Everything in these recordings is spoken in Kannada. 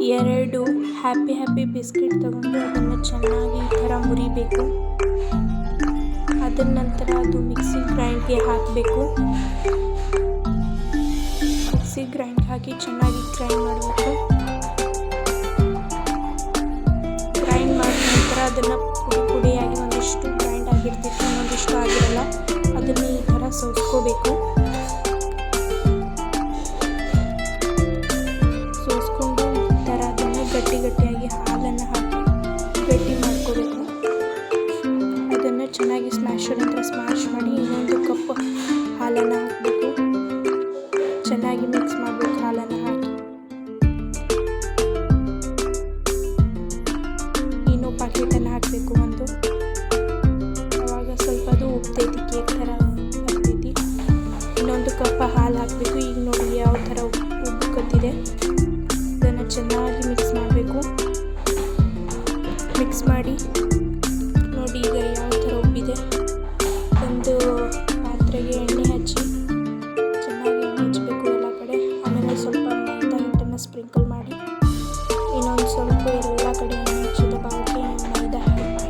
2 ಹ್ಯಾಪಿ ಹ್ಯಾಪಿ ಬಿಸ್ಕೆಟ್ ತಗೊಂಡು ಅದನ್ನು ಚೆನ್ನಾಗಿ ಈ ಥರ ಮುರಿಬೇಕು. ಅದರ ನಂತರ ಅದು ಮಿಕ್ಸಿ ಗ್ರೈಂಡ್ಗೆ ಹಾಕಬೇಕು. ಮಿಕ್ಸಿ ಗ್ರೈಂಡ್ ಹಾಕಿ ಚೆನ್ನಾಗಿ ಗ್ರೈಂಡ್ ಮಾಡಬೇಕು. ಗ್ರೈಂಡ್ ಮಾಡಿದ ನಂತರ ಅದನ್ನು ಪುಡಿಯಾಗಿ ಒಂದಿಷ್ಟು ಗ್ರೈಂಡ್ ಆಗಿರ್ತೈತಿ, ಒಂದಿಷ್ಟು ಆಗಿರಲ್ಲ. ಅದನ್ನು ಈ ಥರ ಸೋಸ್ಕೋಬೇಕು. ಸೋಸ್ಕೊಂಡು ಈ ಥರ ಅದನ್ನು ಗಟ್ಟಿಯಾಗಿ ಹಾಲನ್ನು ಹಾಕಿ ಗಟ್ಟಿ ಮಾಡ್ಕೋಬೇಕು. ಅದನ್ನು ಚೆನ್ನಾಗಿ ಸ್ಮ್ಯಾಶರ್ ಹತ್ರ ಸ್ಮ್ಯಾಶ್ ಮಾಡಿ ಇನ್ನೊಂದು ಕಪ್ ಹಾಲನ್ನು ಹಾಕಬೇಕು. ಚೆನ್ನಾಗಿ ಮಿಕ್ಸ್ ಮಾಡಬೇಕು. ಹಾಲನ್ನು ಹಾಕಿ ಇನ್ನೂ ಪ್ಯಾಕೆಟನ್ನು ಹಾಕಬೇಕು ಒಂದು. ಆವಾಗ ಸ್ವಲ್ಪ ಅದು ಉಬ್ತೈತಿ, ಕೇಕ್ ಥರ ಆಗ್ತೈತಿ. ಇನ್ನೊಂದು ಕಪ್ ಹಾಲು ಹಾಕಬೇಕು. ಈಗ ನೋಡಿ ಯಾವ ಥರ ಉಬ್ಬುಕತ್ತಿದೆ. ಇದನ್ನು ಚೆನ್ನಾಗಿ ಮಿಕ್ಸ್ ಮಾಡಬೇಕು. ಮಿಕ್ಸ್ ಮಾಡಿ ನೋಡಿ ಈಗ ಯಾವ ಥರ ಉಬ್ಬಿದೆ. ಒಂದು ಪಾತ್ರೆಗೆ ಎಣ್ಣೆ ಹಚ್ಚಿ ಚೆನ್ನಾಗಿ ಎಣ್ಣೆ ಹಚ್ಚಬೇಕು ಎಲ್ಲ ಕಡೆ. ಆಮೇಲೆ ಸ್ವಲ್ಪ ಮೈದಾ ಹಿಟ್ಟನ್ನು ಸ್ಪ್ರಿಂಕಲ್ ಮಾಡಿ ಇನ್ನೊಂದು ಸ್ವಲ್ಪ ಎಲ್ಲ ಕಡೆ ಎಣ್ಣೆ ಹಚ್ಚಿದ ಬಾಳಿಕೆ ಮೈದಾ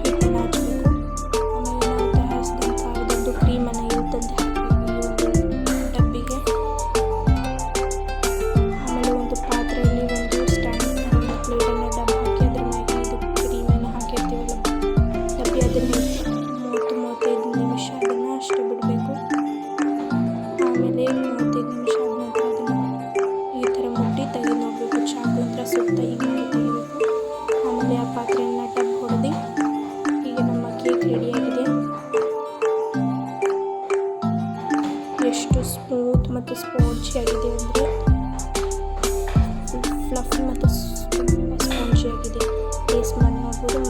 ಹಿಟ್ಟನ್ನು ಹಚ್ಚಬೇಕು. ಆಮೇಲೆ ನಾವು ತಯಾರಿಸಿದಂಥ ಅದೊಂದು ಕ್ರೀಮನ್ನು ಇಲ್ಲಿ ತಂದು ಹಾಕಬೇಕು ಈ ಒಂದು ಡಬ್ಬಿಗೆ. ಆಮೇಲೆ ಒಂದು ಪಾತ್ರೆಯಲ್ಲಿ ಒಂದು ಸ್ಟ್ಯಾಂಡ್ ಪ್ಲೇಟನ್ನು ಡಬ್ಬ ಹಾಕಿ ಅದ್ರ ಮ್ಯಾಗೆ ಇದು ಕ್ರೀಮನ್ನು ಹಾಕಿರ್ತೀವಲ್ಲ ಡಬ್ಬಿ, ಅದನ್ನು 30-35 ನಿಮಿಷ ಅದನ್ನು ಅಷ್ಟೇ ಬಿಡಬೇಕು. ಆಮೇಲೆ 35 ನಿಮಿಷ ಆದ ನಂತರ ಅದನ್ನು ಈ ಥರ ಮುಟ್ಟಿ ತೆಗೆದು ನೋಡಬೇಕು. ಚಾಕು ಹತ್ರ ಸುತ್ತ ಈಗ ತೆಗಿಬೇಕು. ಆಮೇಲೆ ಆ ಪಾತ್ರೆಯನ್ನು ಟಬ್ ಹೊಡೆದು ಈಗ ನಮ್ಮ ಕೇಕ್ ರೆಡಿಯಾಗಿದೆ. ಎಷ್ಟು ಸ್ಮೂತ್ ಮತ್ತು ಸ್ಪಾಂಜಿ ಆಗಿದೆ ಅಂದರೆ ಫ್ಲಫಿ ಮತ್ತು ತುಂಬ ಸ್ಪಾಂಜಿ ಆಗಿದೆ. ಟೇಸ್ಟ್ ಮಾಡಿ ನೋಡ್ಬೋದು.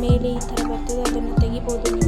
ಮೇಲೆ ಈ ಥರ ಬರ್ತದೆ, ಅದನ್ನು ತೆಗಿಬೋದು ನೀವು.